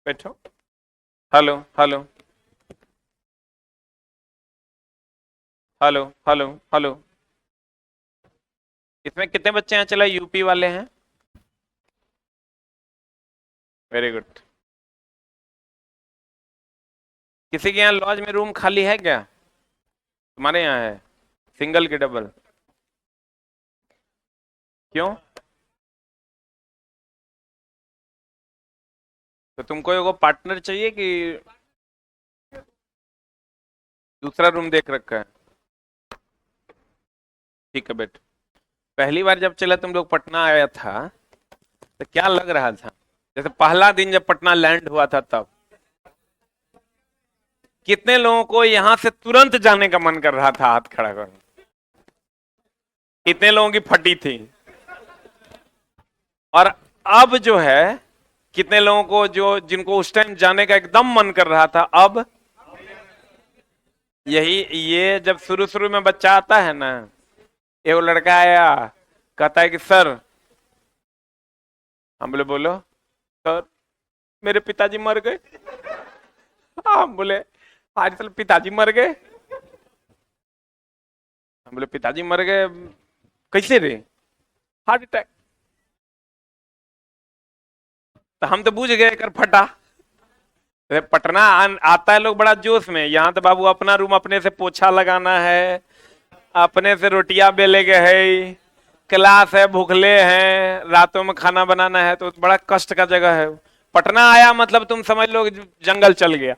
बैठो। Hello hello hello hello hello. इसमें कितने बच्चे हैं? चला यूपी वाले हैं। Very good. किसी के यहाँ लॉज में रूम खाली है क्या? तुम्हारे यहाँ है? सिंगल की डबल? क्यों? तो तुमको एगो पार्टनर चाहिए कि दूसरा रूम देख रखा है? ठीक है बेट। पहली बार जब चला तुम लोग पटना आया था तो क्या लग रहा था? जैसे पहला दिन जब पटना लैंड हुआ था तब कितने लोगों को यहां से तुरंत जाने का मन कर रहा था? हाथ खड़ा कर। कितने लोगों की फटी थी? और अब जो है कितने लोगों को जो जिनको उस टाइम जाने का एकदम मन कर रहा था अब? यही ये जब शुरू शुरू में बच्चा आता है ना, ये वो लड़का आया कहता है कि सर, हम बोले बोलो सर, मेरे पिताजी मर गए। हम बोले आज चल पिताजी मर गए? हम बोले पिताजी मर गए कैसे रे? Heart attack. तो हम तो बूझ गए कर फटा। अरे पटना आता है लोग बड़ा जोश में, यहाँ तो बाबू अपना रूम अपने से पोछा लगाना है, अपने से रोटियां बेले के है, क्लास है, भूखले हैं, रातों में खाना बनाना है, तो बड़ा कष्ट का जगह है। पटना आया मतलब तुम समझ लो कि जंगल चल गया।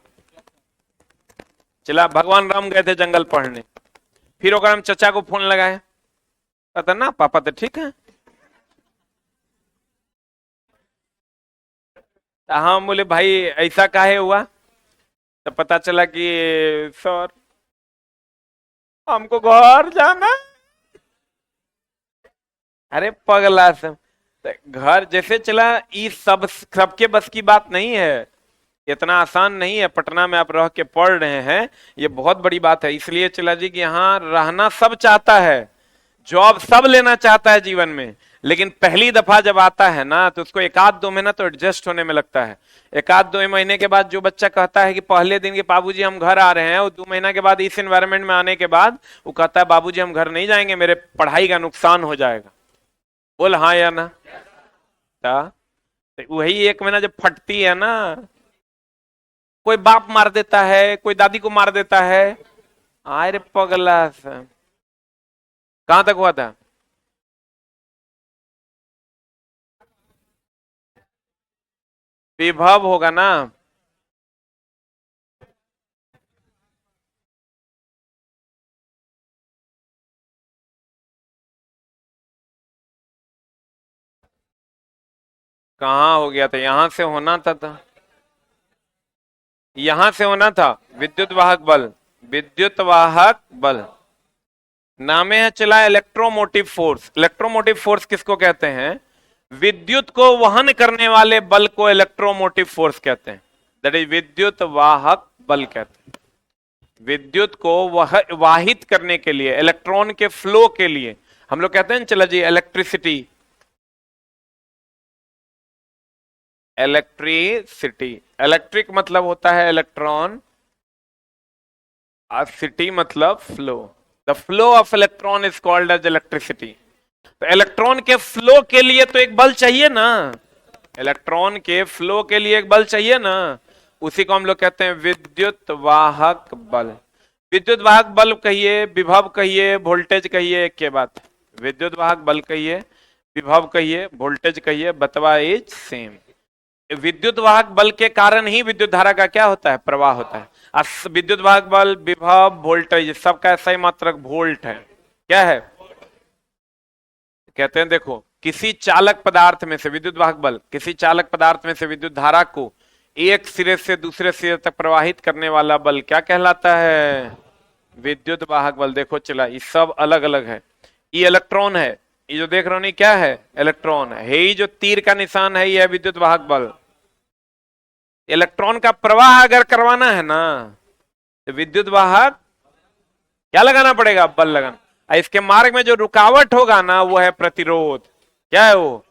चला भगवान राम गए थे जंगल पढ़ने। फिर ओकर हम चचा को फोन लगाए, कहता ना पापा तो ठीक है। तो हम बोले भाई ऐसा काहे हुआ? तो पता चला कि सर हमको घर जाना है। अरे पगला सब। तो घर जैसे चला, ये सब सबके बस की बात नहीं है। इतना आसान नहीं है। पटना में आप रह के पढ़ रहे हैं, ये बहुत बड़ी बात है। इसलिए चला जी कि यहाँ रहना सब चाहता है, जॉब सब लेना चाहता है जीवन में, लेकिन पहली दफा जब आता है ना तो उसको एक आध दो महीना तो एडजस्ट होने में लगता है। एक आध दो महीने के बाद जो बच्चा कहता है कि पहले दिन के बाबूजी हम घर आ रहे हैं, और 2 महीना के बाद इस एनवायरमेंट में आने के बाद वो कहता है बाबूजी हम घर नहीं जाएंगे, मेरे पढ़ाई का नुकसान हो जाएगा। बोल हाँ या ना? तो वही 1 महीना जब फटती है ना, कोई बाप मार देता है, कोई दादी को मार देता है। अरे पगला सा। कहां तक हुआ था? विभव होगा ना? कहाँ हो गया था? यहां से होना था। यहां से होना था। विद्युत वाहक बल। विद्युत वाहक बल नामे है चला इलेक्ट्रोमोटिव फोर्स। इलेक्ट्रोमोटिव फोर्स किसको कहते हैं? विद्युत को वहन करने वाले बल को इलेक्ट्रोमोटिव फोर्स कहते हैं। दैट इज विद्युत वाहक बल कहते हैं। विद्युत को वह वाहित करने के लिए, इलेक्ट्रॉन के फ्लो के लिए हम लोग कहते हैं चला जी इलेक्ट्रिसिटी। इलेक्ट्रिसिटी। इलेक्ट्रिक मतलब होता है इलेक्ट्रॉन, और सिटी मतलब flow. The flow of electron is called as electricity. तो इलेक्ट्रॉन के फ्लो के लिए तो एक बल चाहिए ना। इलेक्ट्रॉन के फ्लो के लिए एक बल चाहिए ना। उसी को हम लोग कहते हैं विद्युत वाहक बल। विद्युत वाहक बल कहिए, विभव कहिए, वोल्टेज कहिए, एक के बात। विद्युत वाहक बल कहिए, विभव कहिए, वोल्टेज कहिए, बतवा इज सेम। विद्युत वाहक बल के कारण ही विद्युत धारा का क्या होता है? प्रवाह होता है। विद्युत वाहक बल, विभव, वोल्टेज सबका सही मात्रक वोल्ट है। क्या है? कहते हैं देखो, किसी चालक पदार्थ में से विद्युत वाहक बल, किसी चालक पदार्थ में से विद्युत धारा को एक सिरे से दूसरे सिरे तक प्रवाहित करने वाला बल क्या कहलाता है? विद्युत वाहक बल। देखो चला, ये सब अलग अलग है। ये इलेक्ट्रॉन है, ये जो देख रहे हो नहीं क्या है? इलेक्ट्रॉन है। ये जो तीर का निशान है ये है विद्युत वाहक बल। इलेक्ट्रॉन का प्रवाह अगर करवाना है ना तो विद्युत वाहक क्या लगाना पड़ेगा? बल लगाना। और इसके मार्ग में जो रुकावट होगा ना वो है प्रतिरोध। क्या है वो?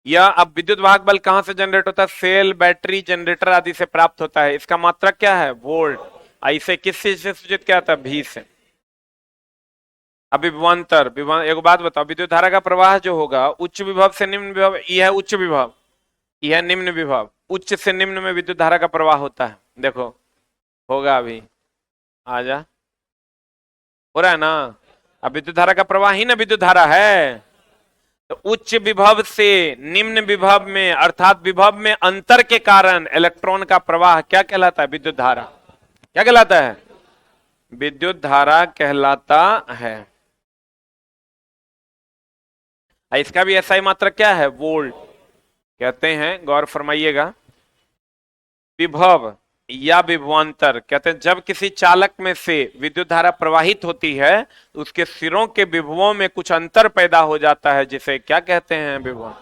यह अब विद्युत वाहक बल कहां से जनरेट होता है? सेल, बैटरी, जनरेटर आदि से प्राप्त होता है। इसका मात्रक क्या है? वोल्ट। इसे किस चीज से सूचित किया जाता है? भी से। अभी विभवांतर, एक बात बताओ, विद्युत धारा का प्रवाह जो होगा उच्च विभव से निम्न विभव, यह है उच्च विभव, यह है निम्न विभव। उच्च से निम्न में विद्युत धारा का प्रवाह होता है। देखो होगा अभी, आजा, हो रहा है ना? अब विद्युत धारा का प्रवाह ही ना विद्युत धारा है। तो उच्च विभव से निम्न विभव में, अर्थात विभव में अंतर के कारण इलेक्ट्रॉन का प्रवाह क्या कहलाता है? विद्युत धारा। क्या कहलाता है? विद्युत धारा कहलाता है। इसका भी ऐसा ही मात्रक क्या है? वोल्ट। कहते हैं, गौर फरमाइएगा, विभव या विभवांतर, कहते हैं जब किसी चालक में से विद्युत धारा प्रवाहित होती है तो उसके सिरों के विभवों में कुछ अंतर पैदा हो जाता है, जिसे क्या कहते हैं? विभव।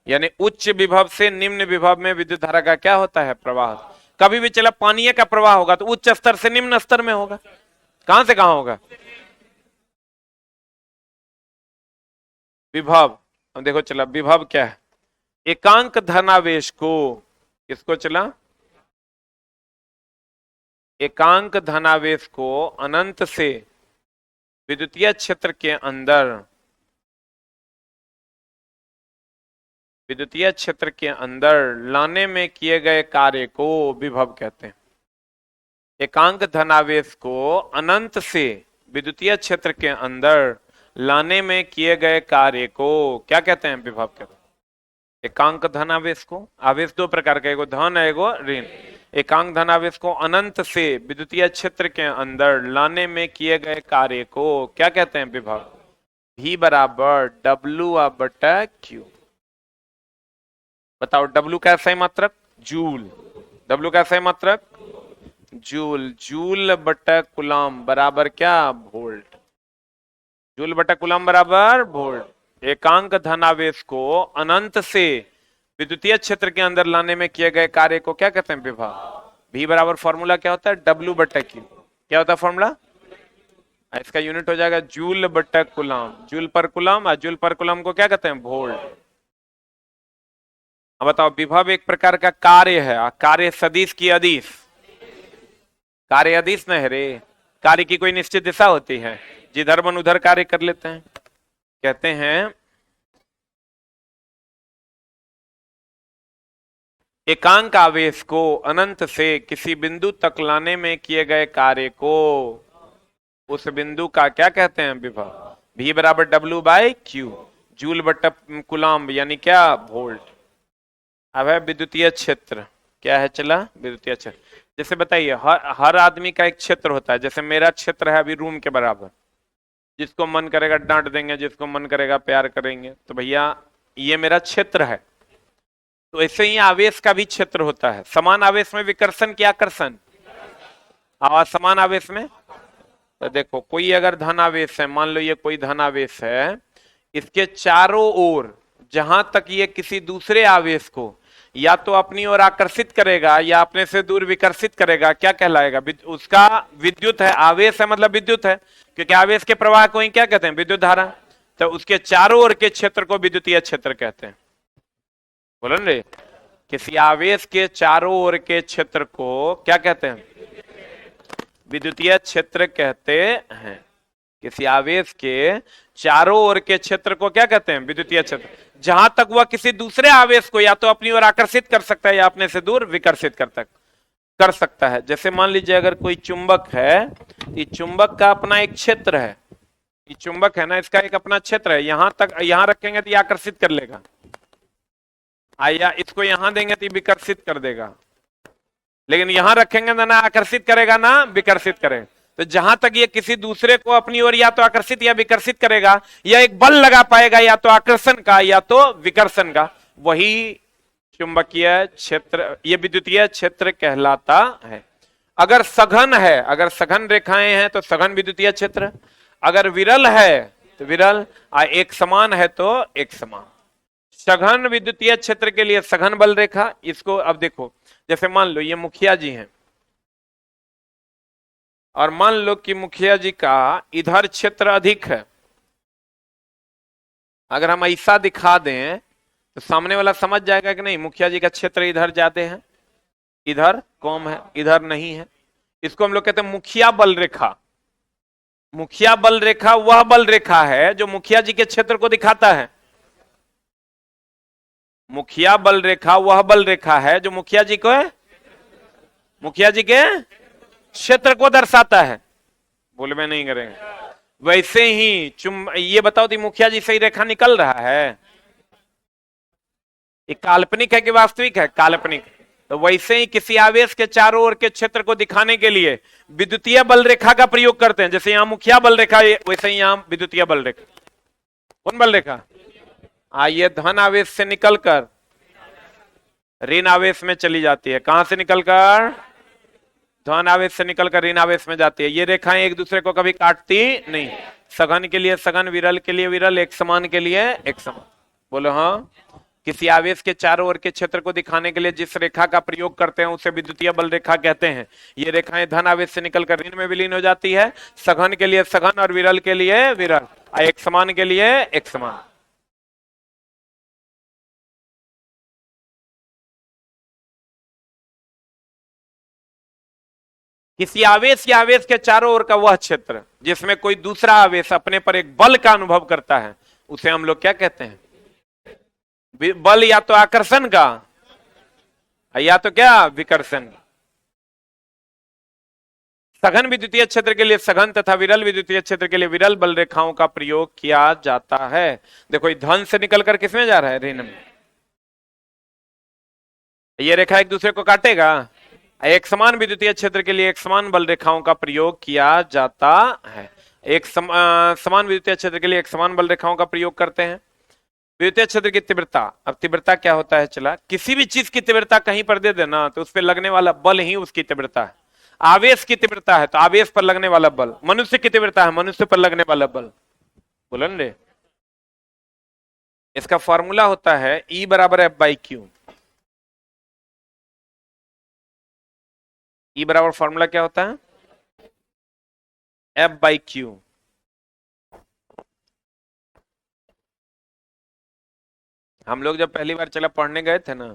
यानी उच्च विभव से निम्न विभव में विद्युत धारा का क्या होता है? प्रवाह। कभी भी चला पानी का प्रवाह होगा तो उच्च स्तर से निम्न स्तर में होगा। कहां से कहां होगा? विभव। अब देखो चला, विभव क्या है? एकांक धनावेश को, किसको चला? एकांक धनावेश को अनंत से विद्युतीय क्षेत्र के अंदर, विद्युतीय क्षेत्र के अंदर लाने में किए गए कार्य को विभव कहते हैं। एकांक धनावेश को अनंत से विद्युतीय क्षेत्र के अंदर लाने में किए गए कार्य को क्या कहते हैं? विभव कहते हैं। एकांक धनावेश को, आवेश दो प्रकार का, एगो धन है एगो ऋण। एकांक धनावेश को अनंत से विद्युतीय क्षेत्र के अंदर लाने में किए गए कार्य को क्या कहते हैं? विभव। V बराबर W/Q। बताओ W का सही मात्रक? जूल। W का सही मात्रक? जूल। जूल बटा कूलम बराबर क्या? वोल्ट। जूल बटा कूलम बराबर वोल्ट। एकांक धनावेश को अनंत से विद्युतीय क्षेत्र के अंदर लाने में किए गए कार्य को क्या कहते हैं? विभव। V बराबर फॉर्मूला क्या होता है? W/Q। क्या होता है फॉर्मूला? इसका यूनिट हो जाएगा जूल बटा कूलम। जूल पर कूलम, और जूल पर कूलम को क्या कहते हैं? वोल्ट। अब बताओ, विभव एक प्रकार का कार्य है, कार्य सदिश की अदिश, कार्य अदिश न है रे, कार्य की कोई निश्चित दिशा होती है, जिधर मन उधर कार्य कर लेते हैं। कहते हैं एकांक आवेश को अनंत से किसी बिंदु तक लाने में किए गए कार्य को, उस बिंदु का क्या कहते हैं? विभव। V बराबर W/Q। जूल बटा कूलम यानी क्या? वोल्ट। अब है विद्युतीय क्षेत्र। क्या है चला? विद्युतीय क्षेत्र। जैसे बताइए, हर आदमी का एक क्षेत्र होता है। जैसे मेरा क्षेत्र है अभी रूम के बराबर, जिसको मन करेगा डांट देंगे, जिसको मन करेगा प्यार करेंगे। तो भैया ये मेरा क्षेत्र है। तो ऐसे ही आवेश का भी क्षेत्र होता है। समान आवेश में विकर्षण क्या? आकर्षण। और समान आवेश में, तो देखो कोई अगर धन आवेश है, मान लो ये कोई धन आवेश है, इसके चारों ओर जहां तक ये किसी दूसरे आवेश को या तो अपनी ओर आकर्षित करेगा या अपने से दूर विकर्षित करेगा, क्या कहलाएगा? उसका विद्युत है। आवेश है मतलब विद्युत है, क्योंकि आवेश के प्रवाह को ही क्या कहते हैं? विद्युत धारा। तो उसके चारों ओर के क्षेत्र को विद्युतीय क्षेत्र कहते हैं। बोलो रे, किसी आवेश के चारों ओर के क्षेत्र को क्या कहते हैं? विद्युतीय क्षेत्र कहते हैं। किसी आवेश के चारों ओर के क्षेत्र को क्या कहते हैं? विद्युतीय क्षेत्र। जहां तक वह किसी दूसरे आवेश को या तो अपनी ओर आकर्षित कर सकता है या अपने से दूर विकर्षित कर सकता है। जैसे मान लीजिए अगर कोई चुंबक है, ये चुंबक का अपना एक क्षेत्र है, ये चुंबक है ना, इसका एक अपना क्षेत्र है। यहां तक, यहां रखेंगे तो ये आकर्षित कर लेगा, या इसको यहां देंगे तो विकर्षित कर देगा। लेकिन यहां रखेंगे तो ना आकर्षित करेगा ना विकर्षित करेगा। तो जहां तक ये किसी दूसरे को अपनी ओर या तो आकर्षित या विकर्षित करेगा, या एक बल लगा पाएगा या तो आकर्षण का या तो विकर्षण का, वही चुंबकीय क्षेत्र, ये विद्युतीय क्षेत्र कहलाता है। अगर सघन है, अगर सघन रेखाएं हैं तो सघन विद्युतीय क्षेत्र, अगर विरल है तो विरल, एक समान है तो एक समान। सघन विद्युतीय क्षेत्र के लिए सघन बल रेखा। इसको अब देखो, जैसे मान लो ये मुखिया जी हैं, और मान लो कि मुखिया जी का इधर क्षेत्र अधिक है। अगर हम ऐसा दिखा दें तो सामने वाला समझ जाएगा कि नहीं मुखिया जी का क्षेत्र इधर ज्यादा है, इधर कम है, इधर नहीं है। इसको हम लोग कहते हैं मुखिया बल रेखा। मुखिया बल रेखा वह बल रेखा है जो मुखिया जी के क्षेत्र को दिखाता है। मुखिया बल रेखा वह बल रेखा है जो मुखिया जी को मुखिया जी के क्षेत्र को दर्शाता है। बोले में नहीं करेंगे। वैसे ही ये बताओ कि मुखिया जी से रेखा निकल रहा है, ये काल्पनिक है कि वास्तविक है? काल्पनिक। तो वैसे ही किसी आवेश के चारों ओर के क्षेत्र को दिखाने के लिए विद्युतीय बल रेखा का प्रयोग करते हैं। जैसे यहां मुखिया बल रेखा, वैसे ही यहां विद्युतीय बल रेखा। कौन बल रेखा? ये धन आवेश से निकलकर ऋण आवेश में चली जाती है। कहां से निकलकर? धन आवेश से निकलकर ऋण आवेश में जाती है। ये रेखाएं एक दूसरे को कभी काटती नहीं। सघन के लिए सघन, विरल के लिए विरल, एक समान के लिए एक समान। बोलो हाँ। किसी आवेश के चारों ओर के क्षेत्र को दिखाने के लिए जिस रेखा का प्रयोग करते हैं उसे विद्युतीय बल रेखा कहते हैं। ये रेखाएं धन आवेश से निकलकर ऋण में विलीन हो जाती है। सघन के लिए सघन और विरल के लिए विरल, एक समान के लिए एक समान। किसी आवेश या आवेश के चारों ओर का वह क्षेत्र जिसमें कोई दूसरा आवेश अपने पर एक बल का अनुभव करता है उसे हम लोग क्या कहते हैं? बल या तो आकर्षण का या तो क्या विकर्षण। सघन विद्युतीय क्षेत्र के लिए सघन तथा विरल विद्युतीय क्षेत्र के लिए विरल बल रेखाओं का प्रयोग किया जाता है। देखो धन से निकलकर किसमें जा रहा है? ऋण में। ये रेखा एक दूसरे को काटेगा। एक समान विद्युतीय क्षेत्र के लिए एक समान बल रेखाओं का प्रयोग किया जाता है। एक समान विद्युतीय क्षेत्र के लिए एक समान बल रेखाओं का प्रयोग करते हैं। विद्युतीय क्षेत्र की तीव्रता, अब तीव्रता क्या होता है? चला किसी भी चीज की तीव्रता कहीं पर दे देना तो उस पर लगने वाला बल ही उसकी तीव्रता है। आवेश की तीव्रता है तो आवेश पर लगने वाला बल। मनुष्य की तीव्रता है मनुष्य पर लगने वाला बल। बोलन रे, इसका फॉर्मूला होता है E बराबर F/Q। E बराबर फॉर्मूला क्या होता है? F/Q। हम लोग जब पहली बार चला पढ़ने गए थे ना,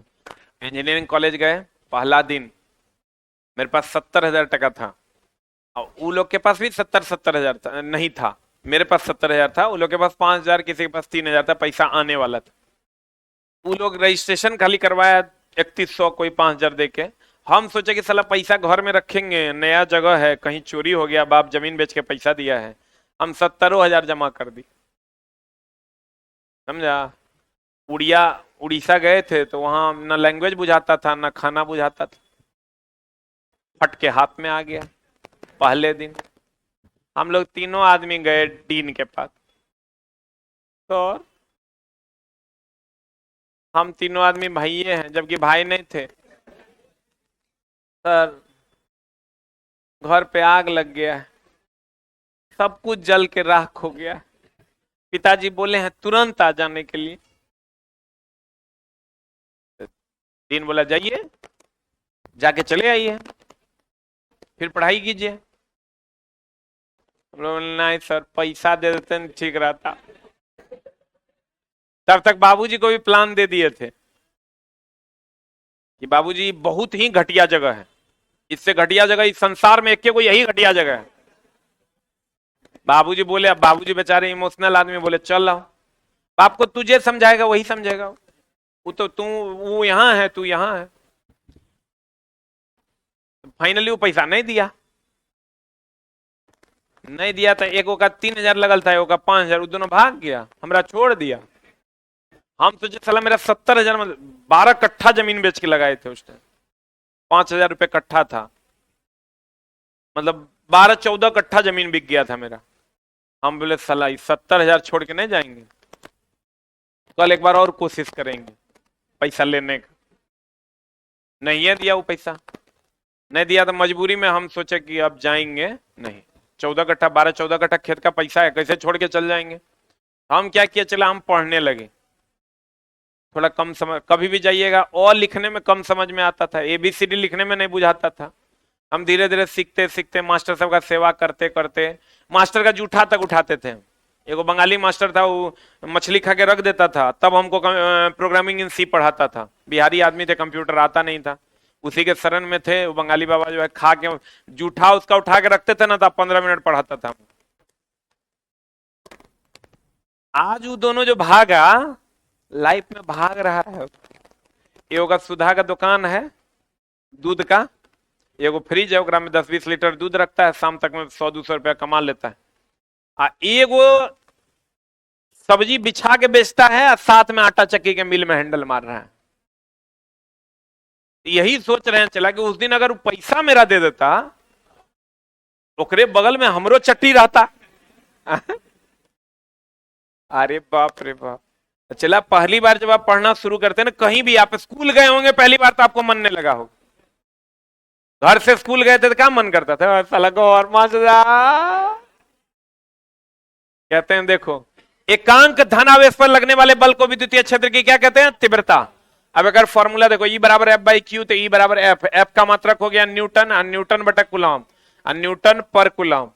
इंजीनियरिंग कॉलेज गए, पहला दिन मेरे पास 70,000 टका था और वो लोग के पास भी 70,000 नहीं था। मेरे पास 70,000 था, वो लोग के पास 5,000, किसी के पास 3,000 था। पैसा आने वाला था। वो लोग रजिस्ट्रेशन खाली करवाया 3100, कोई 5,000 दे के। हम सोचे कि साला पैसा घर में रखेंगे, नया जगह है, कहीं चोरी हो गया, बाप जमीन बेच के पैसा दिया है। हम 70,000 जमा कर दी। समझा? उड़ीसा गए थे तो वहां ना लैंग्वेज बुझाता था ना खाना बुझाता था। फट के हाथ में आ गया। पहले दिन हम लोग तीनों आदमी गए डीन के पास। तो हम तीनों आदमी भाइये हैं, जबकि भाई नहीं थे। सर घर पे आग लग गया है, सब कुछ जल के राख हो गया। पिताजी बोले हैं तुरंत आ जाने के लिए। दिन बोला जाइए, जाके चले आइए, फिर पढ़ाई कीजिए। नहीं सर पैसा दे देते ठीक रहता। तब तक बाबूजी को भी प्लान दे दिए थे कि बाबूजी बहुत ही घटिया जगह है, इससे घटिया जगह इस संसार में एक कोई यही घटिया जगह है। बाबूजी बोले, अब बाबूजी बेचारे इमोशनल आदमी, बोले चल रहा हूं। बाप को तुझे समझाएगा वही समझेगा, वो तो वो यहां है, तू यहां है। फाइनली वो पैसा नहीं दिया तो एक का 3,000 लगल था, एक का 5,000, वो दोनों भाग गया, हमरा छोड़ दिया। हम सोचे साला मेरा 70,000 में 12 कट्ठा जमीन बेच के लगाए थे उस टाइम, 5,000 रुपए कट्ठा था, मतलब 12-14 कट्ठा जमीन बिक गया था मेरा। हम बोले साला 70,000 छोड़ के नहीं जाएंगे, कल एक बार और कोशिश करेंगे पैसा लेने का। नहीं है दिया वो पैसा, नहीं दिया तो मजबूरी में हम सोचे कि अब जाएंगे नहीं। 14 कट्ठा 12-14 कट्ठा खेत का पैसा है, कैसे छोड़ के चल जाएंगे। हम क्या किया, चला हम पढ़ने लगे। थोड़ा कम समझ, कभी भी जाइएगा और लिखने में कम समझ में आता था, ABCD लिखने में नहीं बुझाता था। हम धीरे धीरे सीखते सीखते मास्टर साहब का सेवा करते करते मास्टर का जूठा तक उठाते थे। एगो बंगाली मास्टर था, वो मछली खा के रख देता था, तब हमको प्रोग्रामिंग इन सी पढ़ाता था। बिहारी आदमी थे, कंप्यूटर आता नहीं था, उसी के शरण में थे। वो बंगाली बाबा जो है खा के जूठा उसका उठा के रखते थे ना, तो 15 मिनट पढ़ाता था। आज वो दोनों जो भागा, लाइफ में भाग रहा है। एगो सुधा का दुकान है दूध का, एगो फ्रिज है, ओकरा में 10-20 लीटर दूध रखता है, शाम तक में 100-200 रुपया कमा लेता है। एगो सब्जी बिछा के बेचता है, और साथ में आटा चक्की के मिल में हैंडल मार रहा है। यही सोच रहे हैं चला कि उस दिन अगर पैसा मेरा दे देता, ओकरे बगल में हमरो चट्टी रहता। अरे बाप रे बाप। चला, पहली बार जब आप पढ़ना शुरू करते हैं ना, कहीं भी आप स्कूल गए होंगे पहली बार, तो आपको मन नहीं लगा होगा। घर से स्कूल गए थे तो क्या मन करता था, साला को और मजा। कहते हैं देखो, एकांक धनावेश पर लगने वाले बल को विद्युतीय क्षेत्र की क्या कहते हैं, तीव्रता। अब अगर फॉर्मूला देखो, ई बराबर एफ बाई क्यू, तो ई बराबर एफ, एफ का मात्रक हो गया न्यूटन, और न्यूटन बटा कूलम, और न्यूटन पर कूलम।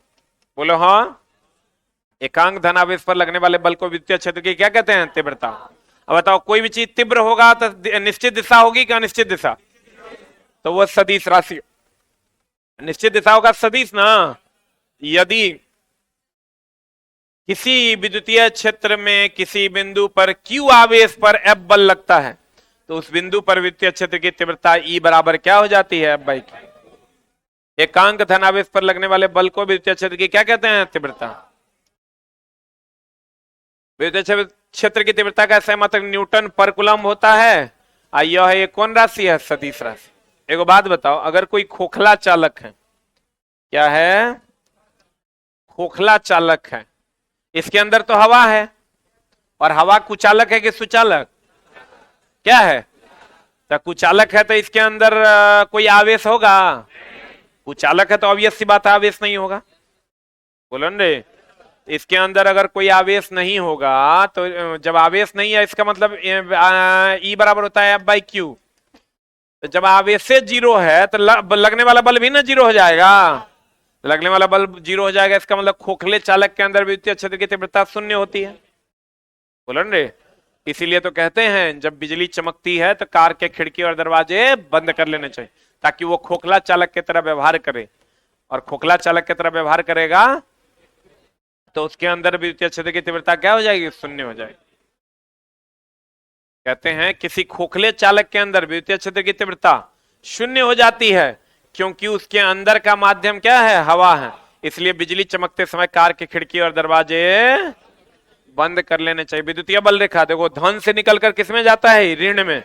बोलो हाँ। एकांक धनावेश पर लगने वाले बल को विद्युतीय क्षेत्र की क्या कहते हैं, तीव्रता। अब बताओ, कोई भी चीज तीव्र होगा तो निश्चित दिशा होगी क्या, अनिश्चित दिशा, तो वो सदिश राशि, निश्चित दिशा होगा सदिश ना। यदि किसी विद्युतीय क्षेत्र में किसी बिंदु पर Q आवेश पर F बल लगता है, तो उस बिंदु पर विद्युतीय क्षेत्र की तीव्रता E बराबर क्या हो जाती है, F बाई Q। एकांक धनावेश पर लगने वाले बल को विद्युतीय क्षेत्र की क्या कहते हैं, तीव्रता। विद्युतीय क्षेत्र की तीव्रता का ऐसा मतलब न्यूटन पर कूलम होता है। यह एक कौन राशि है, सदिश राशि। एगो बात बताओ, अगर कोई खोखला चालक है, क्या है, खोखला चालक है, इसके अंदर तो हवा है, और हवा कुचालक है कि सुचालक, क्या है, तो कुचालक है, तो इसके अंदर कोई आवेश होगा, कुचालक है तो ऑब्वियस सी बात है आवेश नहीं होगा। बोलो न रे, इसके अंदर अगर कोई आवेश नहीं होगा, तो जब आवेश नहीं है इसका मतलब ई बराबर होता है एफ बाई क्यू। तो जब आवेश से जीरो है तो लगने वाला बल भी ना जीरो हो जाएगा, लगने वाला बल जीरो हो जाएगा, इसका मतलब खोखले चालक के अंदर विद्युतीय क्षेत्र की तीव्रता शून्य होती है। बोलो न रे, इसीलिए तो कहते हैं जब बिजली चमकती है तो कार के खिड़की और दरवाजे बंद कर लेने चाहिए, ताकि वो खोखला चालक की तरह व्यवहार करे, और खोखला चालक की तरह व्यवहार करेगा तो उसके अंदर विद्युतीय क्षेत्र की तीव्रता क्या हो जाएगी, शून्य हो जाएगी। कहते हैं किसी खोखले चालक के अंदर विद्युतीय क्षेत्र की तीव्रता शून्य हो जाती है, क्योंकि उसके अंदर का माध्यम क्या है, हवा है। इसलिए बिजली चमकते समय कार की खिड़की और दरवाजे बंद कर लेने चाहिए। विद्युतीय बल रेखा देखो, धन से निकलकर किसमें जाता है, ऋण में।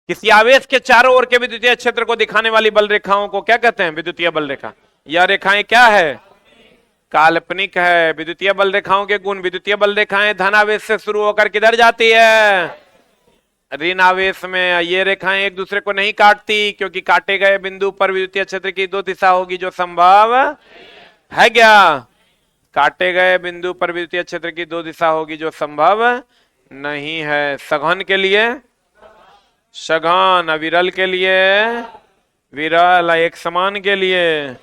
किसी आवेश के चारों ओर के विद्युतीय क्षेत्र को दिखाने वाली बल रेखाओं को क्या कहते हैं, विद्युतीय बल रेखा। यह रेखाएं क्या है, काल्पनिक है। विद्युतीय बल रेखाओं के गुण, विद्युतीय बल रेखाएं धन आवेश से शुरू होकर किधर जाती है, ऋण आवेश में। ये रेखाएं एक दूसरे को नहीं काटती, क्योंकि काटे गए बिंदु पर विद्युतीय क्षेत्र की दो दिशा होगी जो संभव है क्या, काटे गए बिंदु पर विद्युतीय क्षेत्र की दो दिशा होगी जो संभव नहीं है। सघन के लिए सघन, अविरल के लिए विरल, एक समान के लिए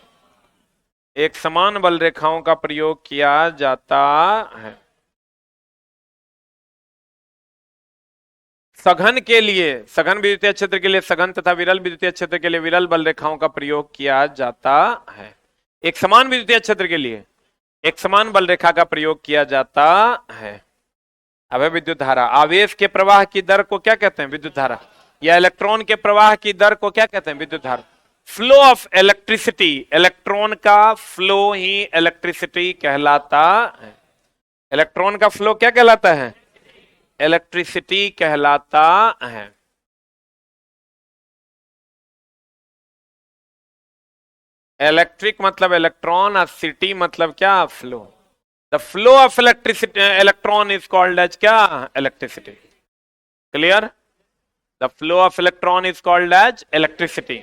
एक समान बल रेखाओं का प्रयोग किया जाता है। सघन के लिए, सघन विद्युतीय क्षेत्र के लिए सघन तथा विरल विद्युतीय क्षेत्र के लिए विरल बल रेखाओं का प्रयोग किया जाता है। एक समान विद्युतीय क्षेत्र के लिए एक समान बल रेखा का प्रयोग किया जाता है। अब है विद्युत धारा। आवेश के प्रवाह की दर को क्या कहते हैं, विद्युत धारा। या इलेक्ट्रॉन के प्रवाह की दर को क्या कहते हैं, विद्युत धारा। फ्लो ऑफ इलेक्ट्रिसिटी, इलेक्ट्रॉन का फ्लो ही इलेक्ट्रिसिटी कहलाता है। इलेक्ट्रॉन का फ्लो क्या कहलाता है, इलेक्ट्रिसिटी कहलाता है। इलेक्ट्रिक मतलब इलेक्ट्रॉन, और सिटी मतलब क्या, flow. The flow of electricity, electron is called as क्या, electricity. Clear, the flow of electron is called as electricity.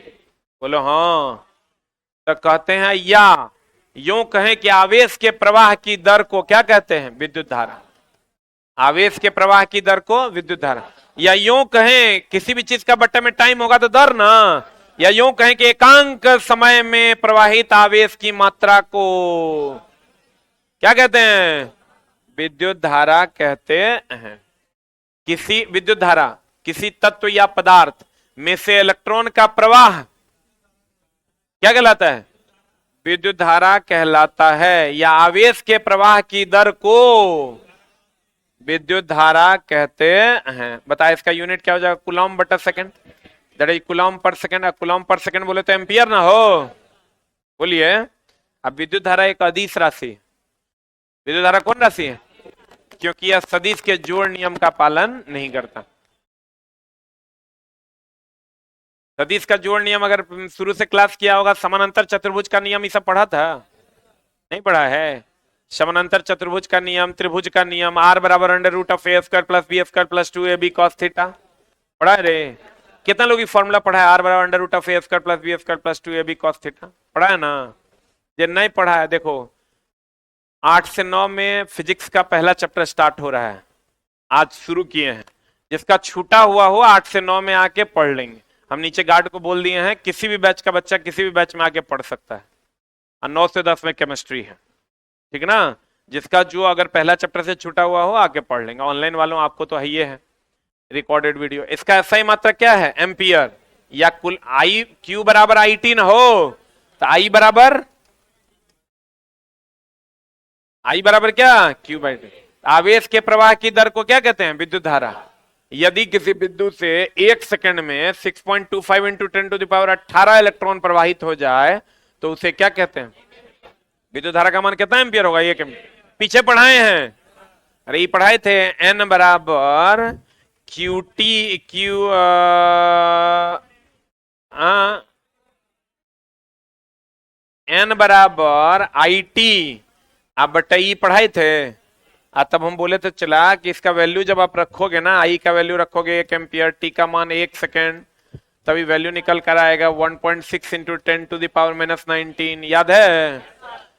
बोलो हाँ। तो कहते हैं, या यूं कहें कि आवेश के प्रवाह की दर को क्या कहते हैं, विद्युत धारा। आवेश के प्रवाह की दर को विद्युत धारा। या यूं कहें किसी भी चीज का बट्टे में टाइम होगा तो दर ना। या यूं कहें कि एकांक समय में प्रवाहित आवेश की मात्रा को क्या कहते हैं, विद्युत धारा कहते हैं। किसी विद्युत धारा किसी तत्व या पदार्थ में से इलेक्ट्रॉन का प्रवाह क्या कहलाता है? विद्युत धारा कहलाता है। या आवेश के प्रवाह की दर को विद्युत धारा कहते हैं। बताए इसका यूनिट क्या हो जाएगा? कूलॉम बटा सेकंड, दैट इज कूलॉम पर सेकंड। कूलॉम पर सेकंड बोले तो एम्पियर ना हो, बोलिए। अब विद्युत धारा एक अदिश राशि, विद्युत धारा कौन राशि है? क्योंकि यह सदिश के जोड़ नियम का पालन नहीं करता। सदिश का जोड़ नियम अगर शुरू से क्लास किया होगा, समानांतर चतुर्भुज का नियम ये सब पढ़ा था? नहीं पढ़ा है? समानांतर चतुर्भुज का नियम, त्रिभुज का नियम, आर बराबर under root of A square plus B square plus 2ab cos theta पढ़ा है रे? कितना लोग ये फॉर्मूला पढ़ा है? आर बराबर under root of A square plus B square plus 2ab cos theta पढ़ा है ना? ये नहीं पढ़ा है, देखो 8 से 9 में फिजिक्स का पहला चैप्टर स्टार्ट हो रहा है, आज शुरू किए हैं। जिसका छूटा हुआ हो 8 से 9 में आके पढ़ लेंगे। हम नीचे गार्ड को बोल दिए हैं, किसी भी बैच का बच्चा किसी भी बैच में आके पढ़ सकता है। और 9 से 10 में केमिस्ट्री है, ठीक ना? जिसका जो अगर पहला चैप्टर से छूटा हुआ हो आके पढ़ लेंगे। ऑनलाइन वालों आपको तो है रिकॉर्डेड वीडियो। इसका ऐसा मात्रा क्या है? एम्पियर। या कुल आई क्यू बराबर आई टी ना हो तो आई बराबर क्या? Q by T. आवेश के प्रवाह की दर को क्या कहते हैं? विद्युत धारा। यदि किसी बिंदु से 1 सेकंड में 6.25 into 10 to the power 18 electron प्रवाहित हो जाए तो उसे क्या कहते हैं? विद्युत धारा का मान कितना एम्पियर होगा? ये पीछे पढ़ाए हैं, अरे ये पढ़ाए थे। एन बराबर क्यू टी क्यू एन बराबर आई टी आप बटाई पढ़ाए थे। तब हम बोले तो चला कि इसका वैल्यू जब आप रखोगे ना, आई का वैल्यू रखोगे 1 एम्पियर, टी का मान 1 सेकेंड, तभी वैल्यू निकल कर आएगा 1.6 इंटू 10 टू द पावर -19। याद है?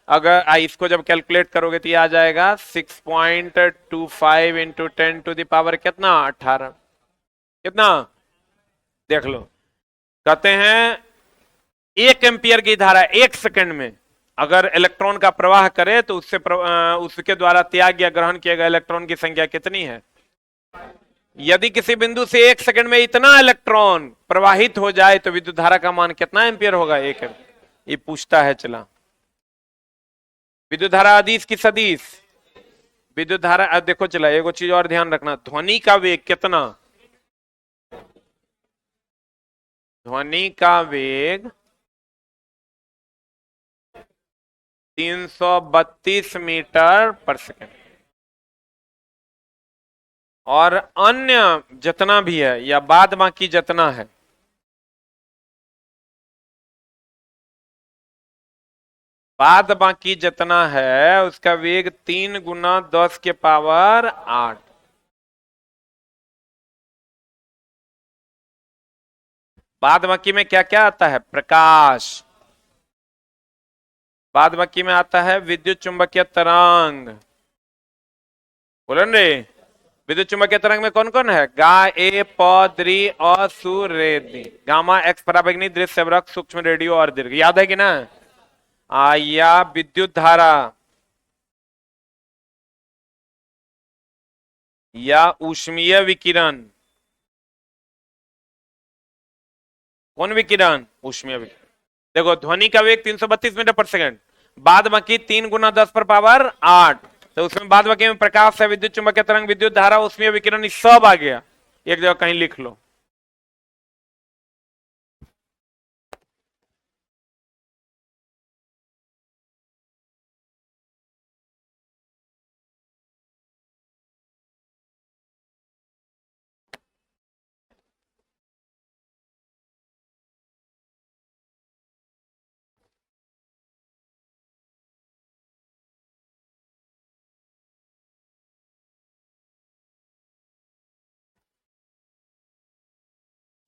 अगर इसको जब कैलकुलेट करोगे तो ये आ जाएगा 6.25 इंटू 10 टू द पावर कितना? 18। कितना? देख लो। कहते हैं 1 एम्पियर की धारा 1 सेकंड में अगर इलेक्ट्रॉन का प्रवाह करे तो उसके द्वारा त्याग या ग्रहण किए गए इलेक्ट्रॉन की संख्या कितनी है? यदि किसी बिंदु से 1 सेकंड में इतना इलेक्ट्रॉन प्रवाहित हो जाए तो विद्युत धारा का मान कितना एम्पियर होगा? 1 एम्पियर। ये पूछता है। चला, विद्युत धारा अदिश की सदिश? विद्युत धारा अब देखो, चला एक चीज और ध्यान रखना, ध्वनि का वेग कितना? ध्वनि का वेग 332 मीटर पर सेकंड। और अन्य जितना भी है या बाद बाकी जितना है, बाद बाकी जितना है उसका वेग 3 गुना 10 के पावर 8। बाद बाकी में क्या क्या आता है? प्रकाश। बाद बाकी में आता है विद्युत चुंबकीय तरंग। बोलो रे, विद्युत चुंबकीय तरंग में कौन कौन है? गा ए प द्रि अ सु रे दी, गामा एक्स पराबैंगनी दृश्य सेवरक सूक्ष्म रेडियो और दीर्घ। याद है कि ना? या विद्युत धारा या ऊष्मीय विकिरण। कौन विकिरण? ऊष्मीय विकिरण। देखो ध्वनि का वेग 332 मीटर पर सेकंड, बाद बाकी 3 गुना 10 पर पावर 8, तो उसमें बाद बाकी में प्रकाश है, विद्युत चुंबकीय तरंग, विद्युत धारा, ऊष्मीय विकिरण, सब आ गया। एक जगह कहीं लिख लो।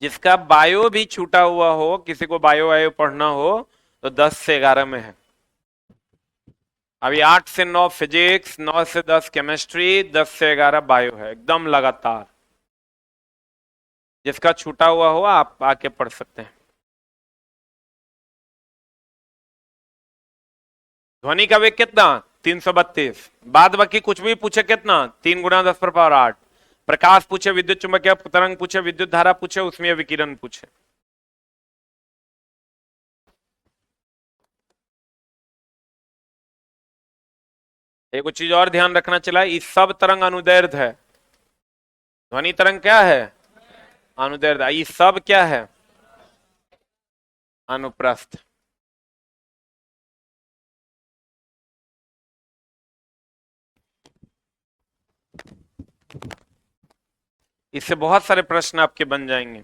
जिसका बायो भी छूटा हुआ हो, किसी को बायो वायो पढ़ना हो तो 10 से 11 में है। अभी 8 से 9 फिजिक्स, 9 से 10 केमिस्ट्री, 10 से 11 बायो है, एकदम लगातार। जिसका छूटा हुआ हो आप आके पढ़ सकते हैं। ध्वनि का वेग कितना? 332। बाद बाकी कुछ भी पूछे कितना, 3 गुना 10 पर पावर 8। प्रकाश पूछे, विद्युत चुंबकीय तरंग पूछे, विद्युत धारा पूछे, उसमें विकिरण पूछे। एक चीज और ध्यान रखना चला, इस सब तरंग अनुदैर्ध्य है। ध्वनि तरंग क्या है, अनुदैर्ध्य। ये सब क्या है, अनुप्रस्थ। इससे बहुत सारे प्रश्न आपके बन जाएंगे।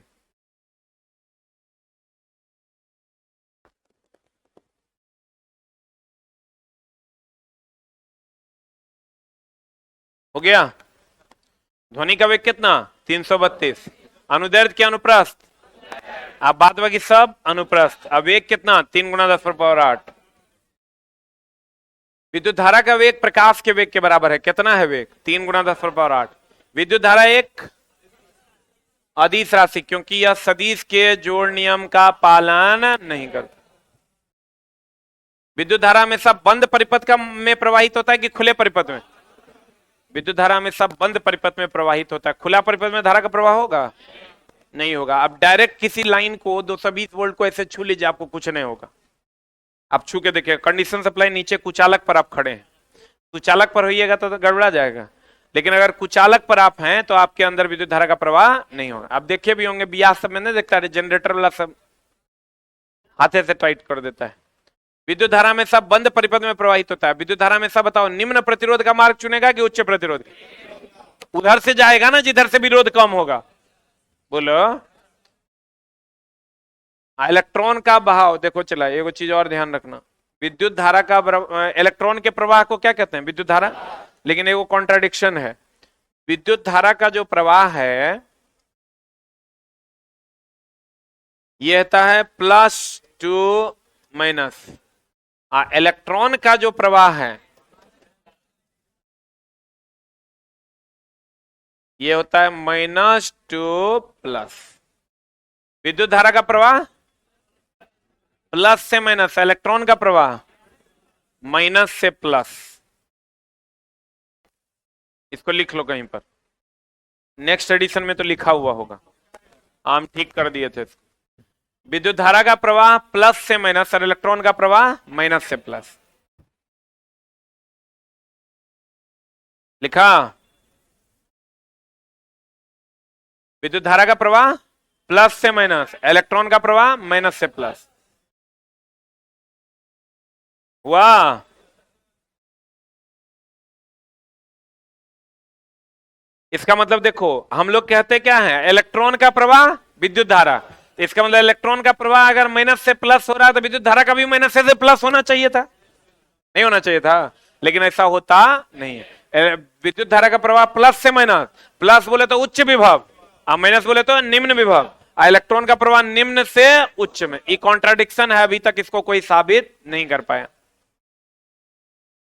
हो गया। ध्वनि का वेग कितना, 332। अनुदैर्ध्य क्या, अनुप्रस्थ। अब बाद बाकी सब अनुप्रस्थ। अब वेग कितना, 3 गुना 10 पर पावर 8। विद्युत धारा का वेग प्रकाश के वेग के बराबर है। कितना है वेग, 3 गुना 10 पर पावर 8। विद्युत धारा एक अदिश राशि, क्योंकि यह सदिश के जोड़ नियम का पालन नहीं करता। विद्युत धारा में सब बंद परिपथ का में प्रवाहित होता है कि खुले परिपथ में। विद्युत धारा में सब बंद परिपथ में प्रवाहित होता है। खुला परिपथ में धारा का प्रवाह होगा, नहीं होगा। अब डायरेक्ट किसी लाइन को 220 वोल्ट को ऐसे छू लीजिए, आपको कुछ नहीं होगा। आप छू के देखिए, कंडीशन सप्लाई नीचे कुचालक पर आप खड़े हैं, कुचालक पर होइएगा तो गड़बड़ा जाएगा। लेकिन अगर कुचालक पर आप हैं तो आपके अंदर विद्युत धारा का प्रवाह नहीं होगा। आप देखे भी होंगे बियाह सब में नहीं देखता है, जनरेटर वाला सब हाथे से टाइट कर देता है। विद्युत धारा में सब बंद परिपथ में प्रवाहित होता है। विद्युत धारा में सब बताओ, निम्न प्रतिरोध का मार्ग चुनेगा कि उच्च प्रतिरोध? उधर से जाएगा ना जिधर से विरोध कम होगा। बोलो। इलेक्ट्रॉन का बहाव देखो चला, एक चीज और ध्यान रखना, विद्युत धारा का इलेक्ट्रॉन के प्रवाह को क्या कहते हैं, विद्युत धारा। लेकिन एक कॉन्ट्राडिक्शन है, विद्युत धारा का जो प्रवाह है ये होता है प्लस टू माइनस। इलेक्ट्रॉन का जो प्रवाह है ये होता है माइनस टू प्लस। विद्युत धारा का प्रवाह प्लस से माइनस, इलेक्ट्रॉन का प्रवाह माइनस से प्लस। इसको लिख लो कहीं पर, नेक्स्ट एडिशन में तो लिखा हुआ होगा, हम ठीक कर दिए थे। विद्युत धारा का प्रवाह प्लस से माइनस और इलेक्ट्रॉन का प्रवाह माइनस से प्लस। लिखा। विद्युत धारा का प्रवाह प्लस से माइनस, इलेक्ट्रॉन का प्रवाह माइनस से प्लस। हुआ। इसका मतलब देखो, हम लोग कहते क्या है, इलेक्ट्रॉन का प्रवाह विद्युत धारा। तो इसका मतलब इलेक्ट्रॉन का प्रवाह अगर माइनस से प्लस हो रहा है तो विद्युत धारा का भी माइनस से प्लस होना चाहिए था, नहीं होना चाहिए था। लेकिन ऐसा होता नहीं है। विद्युत धारा का प्रवाह प्लस से माइनस, प्लस बोले तो उच्च विभव और माइनस बोले तो निम्न विभव। इलेक्ट्रॉन का प्रवाह निम्न से उच्च में। ये कॉन्ट्राडिक्शन है, अभी तक इसको कोई साबित नहीं कर पाया।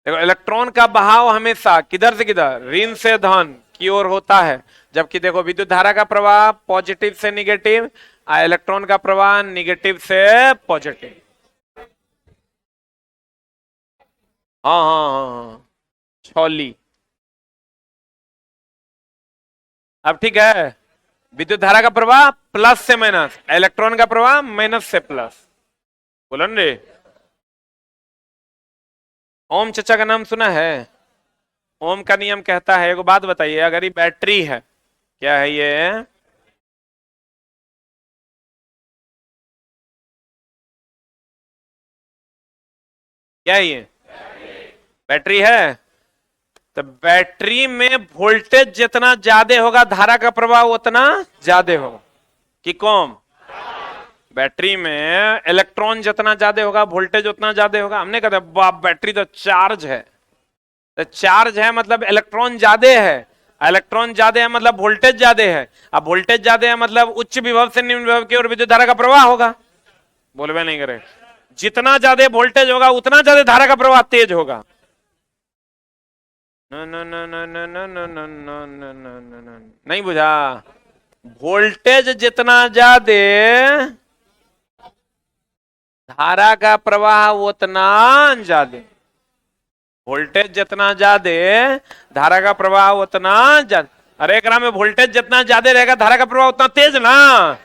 देखो, इलेक्ट्रॉन का बहाव हमेशा किधर से किधर, ऋण से धन की ओर होता है। जबकि देखो विद्युत धारा का प्रवाह पॉजिटिव से निगेटिव, इलेक्ट्रॉन का प्रवाह निगेटिव से पॉजिटिव। हाँ हाँ हाँ हाँ, छौली। अब ठीक है, विद्युत धारा का प्रवाह प्लस से माइनस, इलेक्ट्रॉन का प्रवाह माइनस से प्लस। बोलो रे। ओम चचा का नाम सुना है? ओम का नियम कहता है, एक बात बताइए, अगर ये बैटरी है, क्या है ये, क्या है ये, बैटरी है। तो बैटरी में वोल्टेज जितना ज्यादा होगा धारा का प्रवाह उतना ज्यादा होगा कि कम। बैटरी में इलेक्ट्रॉन जितना ज्यादा होगा वोल्टेज उतना ज्यादा होगा। हमने कहा था बैटरी तो चार्ज है, तो चार्ज है मतलब इलेक्ट्रॉन ज्यादा है, इलेक्ट्रॉन ज्यादा है मतलब वोल्टेज ज्यादा है। अब वोल्टेज ज्यादा है मतलब उच्च विभव से निम्न विभव की ओर विद्युत धारा का प्रवाह होगा। बोलबे नहीं करे, जितना ज्यादा वोल्टेज होगा उतना ज्यादा धारा का प्रवाह तेज होगा। न न न न न न न न न न न नहीं बुझा। वोल्टेज जितना ज्यादा धारा का प्रवाह उतना ज्यादा। वोल्टेज जितना ज्यादा धारा का प्रवाह उतना ज्यादा। अरे एकरा में वोल्टेज जितना ज्यादा रहेगा धारा का प्रवाह उतना तेज ना,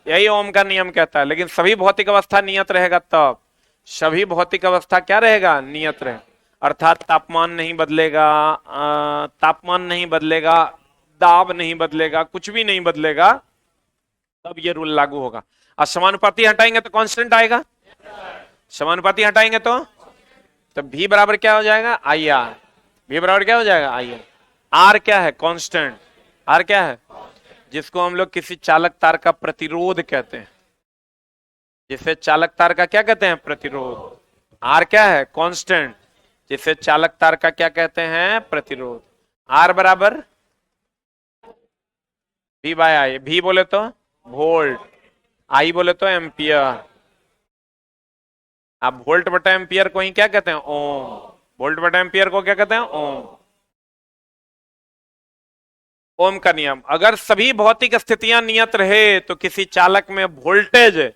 यही ओम का नियम कहता है। लेकिन सभी भौतिक अवस्था नियत रहेगा तब, सभी भौतिक अवस्था क्या रहेगा, नियत रहे, अर्थात तापमान नहीं बदलेगा, तापमान नहीं बदलेगा, दाब नहीं बदलेगा, कुछ भी नहीं बदलेगा, तब ये रूल लागू होगा। और समानुपाती हटाएंगे तो कांस्टेंट आएगा, समानुपाती हटाएंगे तो V बराबर क्या हो जाएगा, आई आर। V बराबर क्या हो जाएगा, आई आर। आर क्या है, कांस्टेंट। आर क्या है, जिसको हम लोग किसी चालक तार का प्रतिरोध कहते हैं, जिसे चालक तार का क्या कहते हैं, प्रतिरोध। आर क्या है, कांस्टेंट, जिसे चालक तार का क्या कहते हैं, प्रतिरोध। आर बराबर V बाय आई। V बोले तो वोल्ट, आई बोले तो एम्पियर। आप वोल्ट बटा एम्पियर को ही क्या कहते हैं, ओम। वोल्ट बटा एम्पियर को क्या कहते हैं, ओम। ओम का नियम, अगर सभी भौतिक स्थितियां नियत रहे तो किसी चालक में वोल्टेज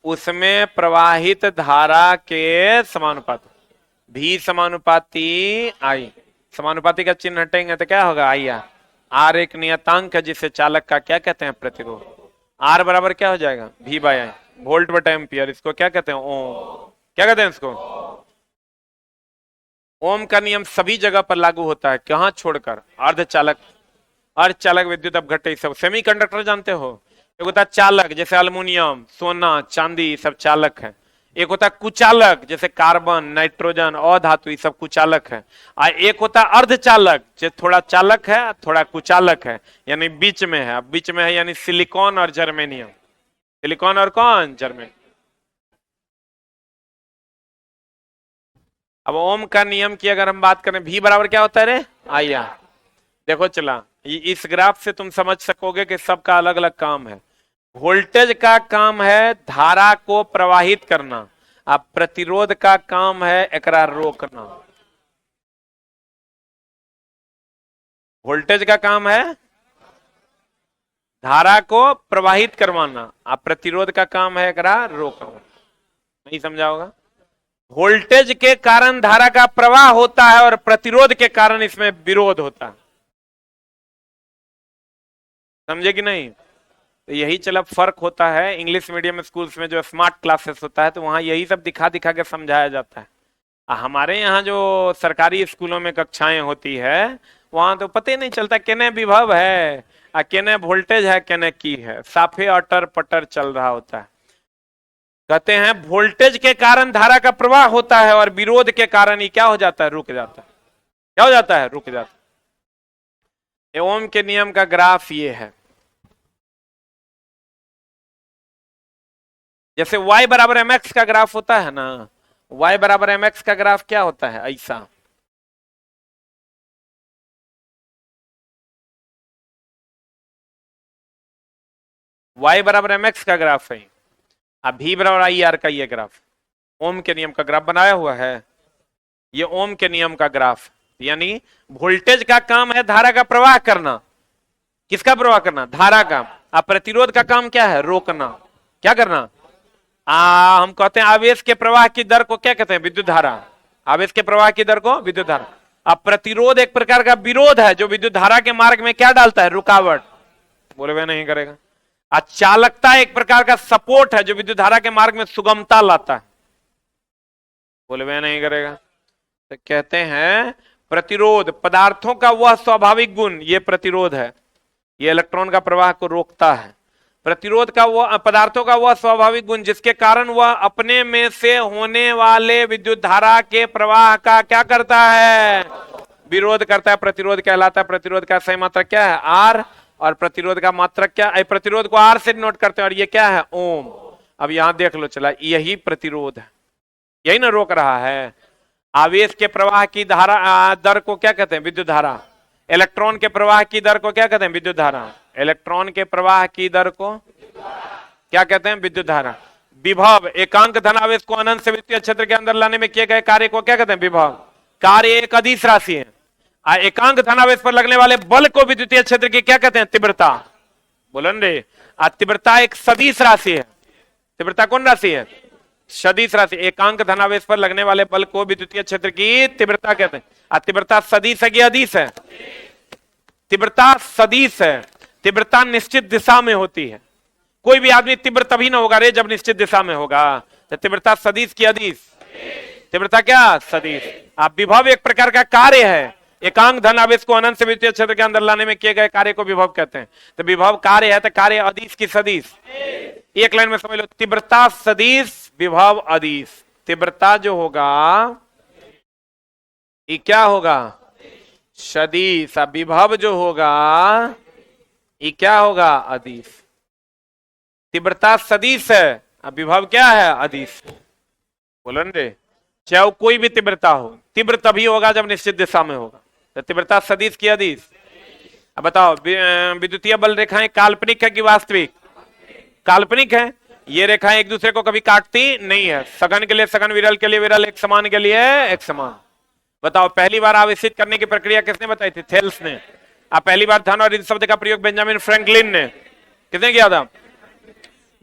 उसमें प्रवाहित धारा के समानुपाती, भी समानुपाती आई। समानुपाती का चिन्ह हटेंगे तो क्या होगा, आई आर। आर एक नियतांक है जिसे चालक का क्या कहते हैं, प्रतिरोध। आर बराबर क्या हो जाएगा, V बाय आई, वोल्ट बटा एम्पियर। इसको क्या कहते हैं, ओम। क्या कहते हैं इसको, ओम का नियम सभी जगह पर लागू होता है, कहां छोड़कर, अर्धचालक, अर्धचालक विद्युत अपघट्य सब। सेमीकंडक्टर जानते हो, एक होता है चालक जैसे अल्युमिनियम, सोना, चांदी, सब चालक है। एक होता है कुचालक जैसे कार्बन, नाइट्रोजन और धातु, ये सब कुचालक है। और एक होता है अर्धचालक जो थोड़ा चालक है थोड़ा कुचालक है, यानी बीच में है। बीच में है यानी सिलिकॉन और जर्मेनियम, सिलिकॉन और कौन, जर्मेनियम। अब ओम का नियम की अगर हम बात करें, V बराबर क्या होता है रे, आई आर। देखो चला, इस ग्राफ से तुम समझ सकोगे कि सबका अलग अलग काम है। वोल्टेज का काम है धारा को प्रवाहित करना, अब प्रतिरोध का काम है एकरा रोकना। वोल्टेज का काम है धारा को प्रवाहित करवाना, अब प्रतिरोध का काम है एकरा रोकना। नहीं समझा होगा, वोल्टेज के कारण धारा का प्रवाह होता है और प्रतिरोध के कारण इसमें विरोध होता है। समझे कि नहीं, तो यही चला फर्क होता है। इंग्लिश मीडियम स्कूल्स में जो स्मार्ट क्लासेस होता है तो वहां यही सब दिखा दिखा के समझाया जाता है। हमारे यहाँ जो सरकारी स्कूलों में कक्षाएं होती है वहां तो पता ही नहीं चलता किने विभव है, किने वोल्टेज है, किने की है, साफे अटर पटर चल रहा होता है। कहते हैं वोल्टेज के कारण धारा का प्रवाह होता है और विरोध के कारण ये क्या हो जाता है, रुक जाता है। क्या हो जाता है, रुक जाता है। ओम के नियम का ग्राफ ये है, जैसे y बराबर mx का ग्राफ होता है ना, y बराबर mx का ग्राफ क्या होता है, ऐसा। y बराबर mx का ग्राफ है, अब V बराबर आई आर का ये ग्राफ ओम के नियम का ग्राफ बनाया हुआ है। ये ओम के नियम का ग्राफ, यानी वोल्टेज का काम है धारा का प्रवाह करना। किसका प्रवाह करना, धारा का। अब प्रतिरोध का काम क्या है, रोकना। क्या करना, हम कहते हैं आवेश के प्रवाह की दर को क्या कहते हैं, विद्युत धारा। आवेश के प्रवाह की दर को विद्युत धारा। अब प्रतिरोध एक प्रकार का विरोध है जो विद्युत धारा के मार्ग में क्या डालता है, रुकावट। बोले वे नहीं करेगा। चालकता एक प्रकार का सपोर्ट है जो विद्युत धारा के मार्ग में सुगमता लाता है। बोले वे नहीं करेगा। तो कहते हैं प्रतिरोध पदार्थों का वह स्वाभाविक गुण, ये प्रतिरोध है, ये इलेक्ट्रॉन का प्रवाह को रोकता है। प्रतिरोध का वह पदार्थों का वह स्वाभाविक गुण जिसके कारण वह अपने में से होने वाले विद्युत धारा के प्रवाह का क्या करता है, विरोध करता है, प्रतिरोध कहलाता है। प्रतिरोध का सही मात्रक क्या है, आर, और प्रतिरोध का मात्रक क्या है, प्रतिरोध को आर से नोट करते हैं, और ये क्या है, ओम। अब यहां देख लो चला, यही प्रतिरोध है, यही ना रोक रहा है। आवेश के प्रवाह की धारा दर को क्या कहते हैं, विद्युत धारा। इलेक्ट्रॉन के प्रवाह की दर को क्या कहते हैं, विद्युत धारा। इलेक्ट्रॉन के प्रवाह की दर को क्या कहते हैं, विद्युत धारा। विभव एकांक धनावेश को अनंत से विद्युत क्षेत्र के अंदर लाने में किए गए कार्य को क्या कहते हैं, विभव। कार्य एक अदिश राशि है। एकांक धनावेश पर लगने वाले बल को विद्युतीय क्षेत्र की क्या कहते हैं, तीव्रता। बोलन रे, तीव्रता एक सदिश राशि है। तीव्रता कौन राशि है, सदिश राशि, एकांक धनावेश पर लगने वाले बल को विद्युतीय क्षेत्र की तीव्रता कहते हैं। तीव्रता सदिश है कि अदिश है? तीव्रता सदिश है। तीव्रता निश्चित दिशा में होती है। कोई भी आदमी तीव्र तभी ना होगा रे जब निश्चित दिशा में होगा। तो तीव्रता सदिश की अदिश? तीव्रता क्या? सदिश। आप विभव एक प्रकार का कार्य है। एकांक धन आवेश को अनंत से विद्युतीय क्षेत्र के अंदर लाने में किए गए कार्य को विभव कहते हैं। तो विभव कार्य है, तो कार्य अदिश की सदिश? एक लाइन में समझ लो, तीव्रता सदिश विभव अदिश। तीव्रता जो होगा ये क्या होगा? सदिश। विभव जो होगा ये क्या होगा? अदिश। तीव्रता सदिश है, अब विभव क्या है? अदिश। बोलो न रे, चाहे वो कोई भी तीव्रता हो, तीव्र तभी होगा जब निश्चित दिशा में होगा। तो तीव्रता सदिश की अदिश। अब बताओ, विद्युतीय बल रेखाएं काल्पनिक है कि वास्तविक? काल्पनिक है। ये रेखाएं एक दूसरे को कभी काटती नहीं है। सघन के लिए सघन, विरल के लिए विरल, एक समान के लिए एक समान। बताओ, पहली बार आवेशित करने की प्रक्रिया किसने बताई थी? थेल्स ने। अब पहली बार धन और ऋण शब्द का प्रयोग बेंजामिन फ्रैंकलिन ने। किसने किया था?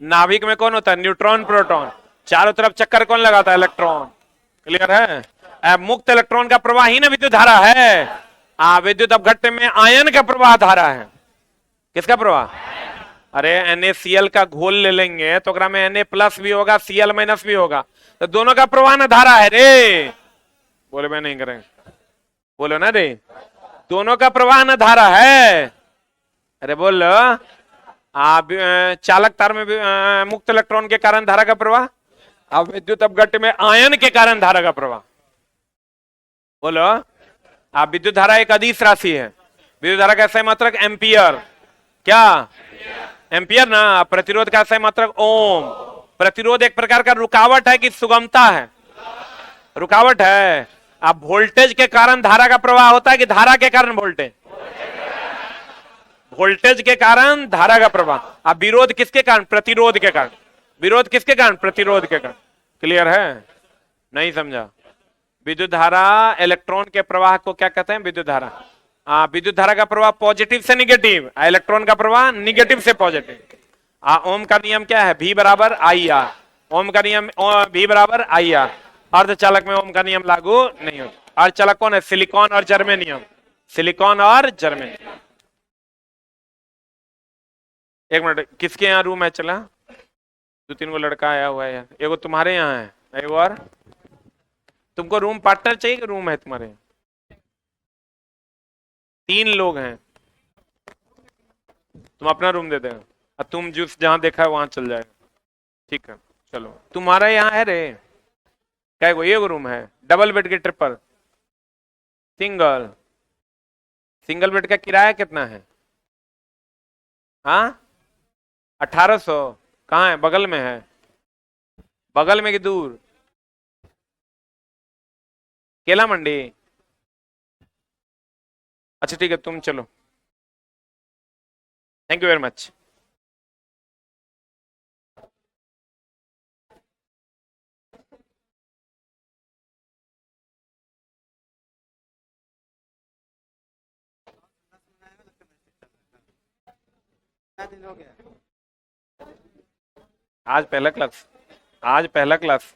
नाभिक में कौन होता है? Neutron proton. चारों तरफ चक्कर कौन लगाता है? इलेक्ट्रॉन। क्लियर है? मुक्त इलेक्ट्रॉन का प्रवाह ही ना विद्युत धारा है। विद्युत अपघट्य में आयन का प्रवाह धारा है। किसका प्रवाह? अरे NaCl का घोल ले लेंगे तो अगर में Na+ भी होगा, Cl- भी होगा, तो दोनों का प्रवाह ना धारा है रे। बोले मैं नहीं करेंगे, बोलो ना रे, दोनों का प्रवाह ना धारा है। अरे बोलो, चालक तार में मुक्त इलेक्ट्रॉन के कारण धारा का प्रवाह, अब विद्युत अपघट्य में आयन के कारण धारा का प्रवाह। बोलो, आप विद्युत धारा एक अदिश राशि है। विद्युत धारा का सही मात्रक एम्पियर। क्या? एम्पियर ना। प्रतिरोध का सही मात्रक ओम। प्रतिरोध एक प्रकार का रुकावट है कि सुगमता है? रुकावट है। अब वोल्टेज के कारण धारा का प्रवाह होता है कि धारा के कारण वोल्टेज? वोल्टेज के कारण धारा का प्रवाह। अब विरोध किसके कारण? प्रतिरोध के कारण। विरोध किसके कारण? प्रतिरोध के कारण। क्लियर है? नहीं समझा? विद्युत धारा इलेक्ट्रॉन के प्रवाह को क्या कहते हैं? विद्युत धारा। विद्युत धारा का प्रवाह पॉजिटिव से निगेटिव, इलेक्ट्रॉन का प्रवाह निगेटिव से पॉजिटिव। ओम का नियम क्या है? V बराबर IR। ओम का नियम V बराबर IR। अर्धचालक में ओम का नियम लागू नहीं होता। अर्धचालक कौन है? सिलिकॉन और जर्मेनियम। सिलिकॉन और जर्मेनियम। एक मिनट, किसके यहाँ रूम है? चला 2-3 को लड़का आया हुआ है यार। एगो तुम्हारे यहाँ है, एगो और। तुमको रूम पार्टनर चाहिए कि रूम है तुम्हारे? 3 लोग हैं, तुम अपना रूम दे देगा और तुम जिस जहां देखा है वहां चल जाएगा। ठीक है, चलो। तुम्हारा यहाँ है रे क्या? एगो रूम है, डबल बेड के ट्रिपल? सिंगल। सिंगल बेड का किराया कितना है? हाँ, 1800। कहाँ है? बगल में है? बगल में कि दूर? केला मंडी। अच्छा ठीक है, तुम चलो। Thank you very much. आज पहला क्लास, आज पहला क्लास।